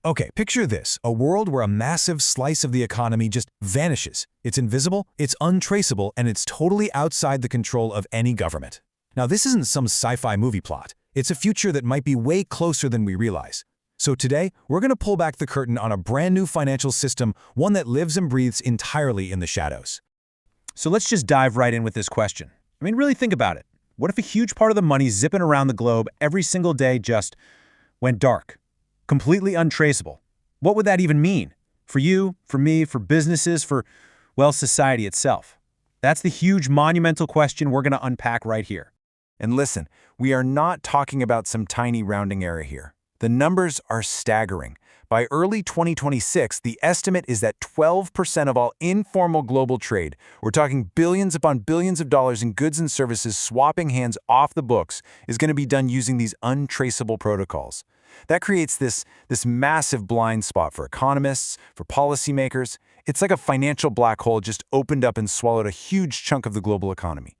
Okay, picture this, a world where a massive slice of the economy just vanishes. It's invisible, it's untraceable, and it's totally outside the control of any government. Now, this isn't some sci-fi movie plot. It's a future that might be way closer than we realize. So today, we're going to pull back the curtain on a brand new financial system, one that lives and breathes entirely in the shadows. So let's just dive right in with this question. Really think about it. What if a huge part of the money zipping around the globe every single day just went dark? Completely untraceable. What would that even mean? For you, for me, for businesses, for, well, society itself? That's the huge monumental question we're going to unpack right here. And listen, we are not talking about some tiny rounding error here. The numbers are staggering. By early 2026, the estimate is that 12% of all informal global trade, we're talking billions upon billions of dollars in goods and services swapping hands off the books, is going to be done using these untraceable protocols. That creates this massive blind spot for economists, for policymakers. It's like a financial black hole just opened up and swallowed a huge chunk of the global economy.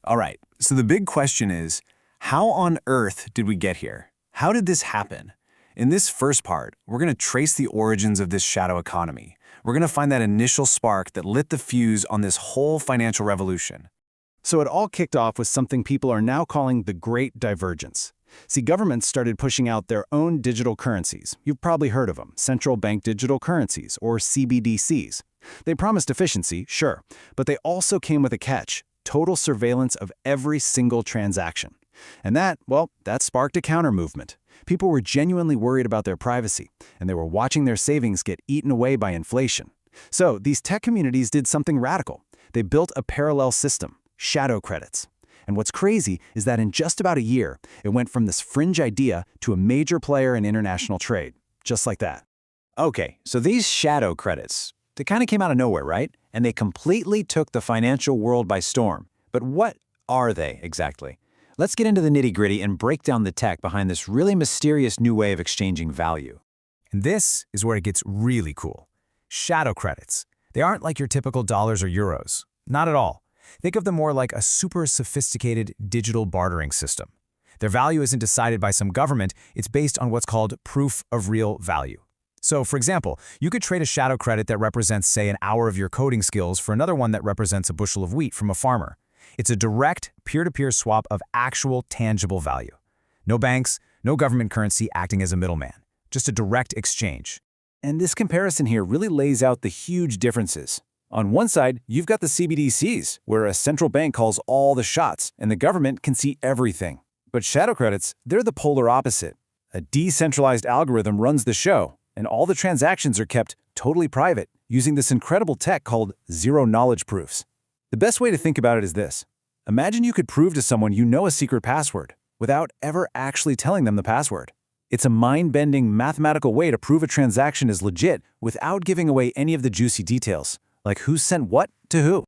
All right, so the big question is, how on earth did we get here? How did this happen? In this first part, we're going to trace the origins of this shadow economy. We're going to find that initial spark that lit the fuse on this whole financial revolution. So it all kicked off with something people are now calling the Great Divergence. See, governments started pushing out their own digital currencies. You've probably heard of them, central bank digital currencies, or CBDCs. They promised efficiency, sure, but they also came with a catch: total surveillance of every single transaction. And that sparked a counter-movement. People were genuinely worried about their privacy, and they were watching their savings get eaten away by inflation. So these tech communities did something radical. They built a parallel system, shadow credits. And what's crazy is that in just about a year, it went from this fringe idea to a major player in international trade, just like that. Okay, so these shadow credits, they kind of came out of nowhere, right? And they completely took the financial world by storm. But what are they exactly? Let's get into the nitty-gritty and break down the tech behind this really mysterious new way of exchanging value. And this is where it gets really cool. Shadow credits. They aren't like your typical dollars or euros. Not at all. Think of them more like a super sophisticated digital bartering system. Their value isn't decided by some government, it's based on what's called proof of real value. So, for example, you could trade a shadow credit that represents, say, an hour of your coding skills for another one that represents a bushel of wheat from a farmer. It's a direct, peer-to-peer swap of actual, tangible value. No banks, no government currency acting as a middleman. Just a direct exchange. And this comparison here really lays out the huge differences. On one side, you've got the CBDCs, where a central bank calls all the shots, and the government can see everything. But shadow credits, they're the polar opposite. A decentralized algorithm runs the show, and all the transactions are kept totally private, using this incredible tech called zero-knowledge proofs. The best way to think about it is this. Imagine you could prove to someone you know a secret password without ever actually telling them the password. It's a mind-bending mathematical way to prove a transaction is legit without giving away any of the juicy details, like who sent what to who.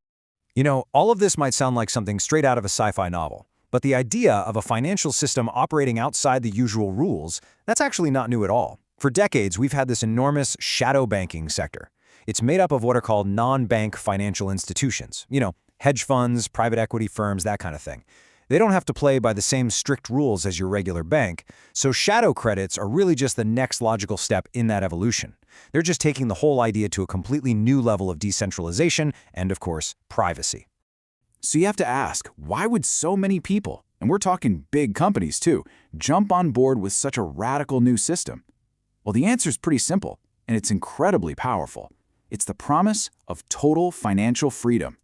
All of this might sound like something straight out of a sci-fi novel, but the idea of a financial system operating outside the usual rules, that's actually not new at all. For decades, we've had this enormous shadow banking sector. It's made up of what are called non-bank financial institutions. Hedge funds, private equity firms, that kind of thing. They don't have to play by the same strict rules as your regular bank, so shadow credits are really just the next logical step in that evolution. They're just taking the whole idea to a completely new level of decentralization and, of course, privacy. So you have to ask, why would so many people, and we're talking big companies too, jump on board with such a radical new system? Well, the answer is pretty simple, and it's incredibly powerful. It's the promise of total financial freedom.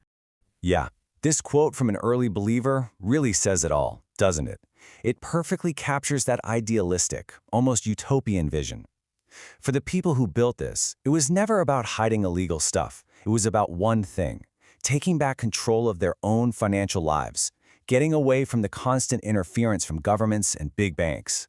Yeah, this quote from an early believer really says it all, doesn't it? It perfectly captures that idealistic, almost utopian vision. For the people who built this, it was never about hiding illegal stuff. It was about one thing: taking back control of their own financial lives, getting away from the constant interference from governments and big banks.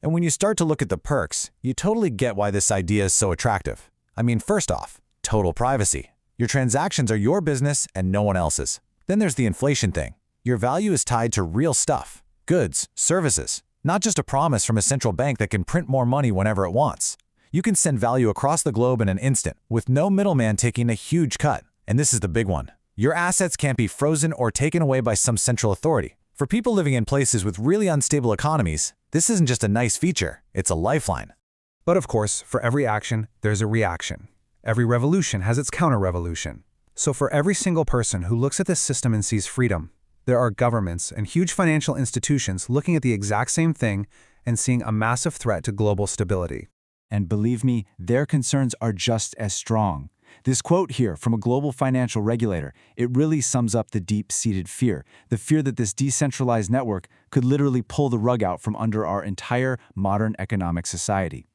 And when you start to look at the perks, you totally get why this idea is so attractive. First off, total privacy. Your transactions are your business and no one else's. Then there's the inflation thing. Your value is tied to real stuff, goods, services, not just a promise from a central bank that can print more money whenever it wants. You can send value across the globe in an instant, with no middleman taking a huge cut. And this is the big one. Your assets can't be frozen or taken away by some central authority. For people living in places with really unstable economies, this isn't just a nice feature, it's a lifeline. But of course, for every action, there's a reaction. Every revolution has its counter-revolution. So for every single person who looks at this system and sees freedom, there are governments and huge financial institutions looking at the exact same thing and seeing a massive threat to global stability. And believe me, their concerns are just as strong. This quote here from a global financial regulator, it really sums up the deep-seated fear, the fear that this decentralized network could literally pull the rug out from under our entire modern economic society.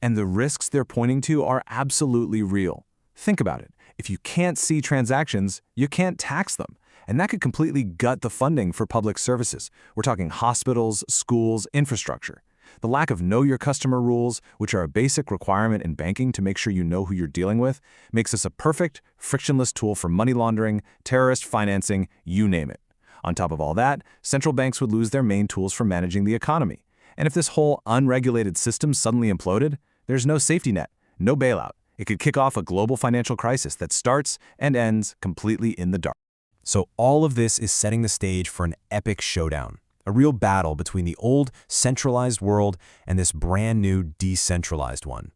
And the risks they're pointing to are absolutely real. Think about it. If you can't see transactions, you can't tax them. And that could completely gut the funding for public services. We're talking hospitals, schools, infrastructure. The lack of know your customer rules, which are a basic requirement in banking to make sure you know who you're dealing with, makes this a perfect, frictionless tool for money laundering, terrorist financing, you name it. On top of all that, central banks would lose their main tools for managing the economy. And if this whole unregulated system suddenly imploded, there's no safety net, no bailout. It could kick off a global financial crisis that starts and ends completely in the dark. So all of this is setting the stage for an epic showdown, a real battle between the old centralized world and this brand new decentralized one.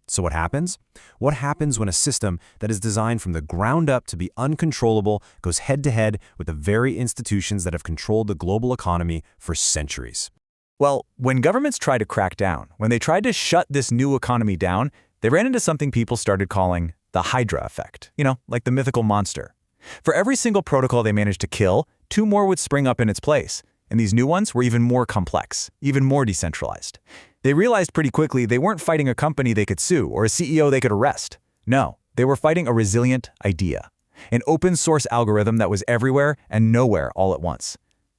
So what happens? What happens when a system that is designed from the ground up to be uncontrollable goes head-to-head with the very institutions that have controlled the global economy for centuries? Well, when governments tried to crack down, when they tried to shut this new economy down, they ran into something people started calling the Hydra effect, like the mythical monster. For every single protocol they managed to kill, 2 more would spring up in its place. And these new ones were even more complex, even more decentralized. They realized pretty quickly they weren't fighting a company they could sue or a CEO they could arrest. No, they were fighting a resilient idea, an open-source algorithm that was everywhere and nowhere all at once.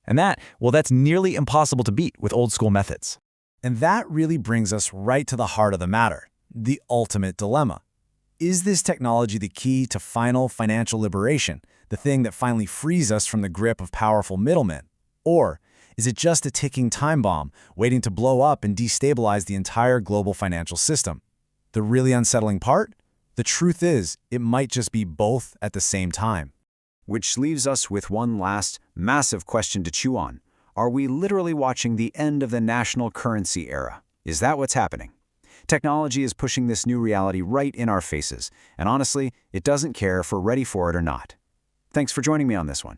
And that's nearly impossible to beat with old-school methods. And that really brings us right to the heart of the matter, the ultimate dilemma. Is this technology the key to final financial liberation, the thing that finally frees us from the grip of powerful middlemen? Or is it just a ticking time bomb waiting to blow up and destabilize the entire global financial system? The really unsettling part? The truth is, it might just be both at the same time. Which leaves us with one last, massive question to chew on. Are we literally watching the end of the national currency era? Is that what's happening? Technology is pushing this new reality right in our faces, and honestly, it doesn't care if we're ready for it or not. Thanks for joining me on this one.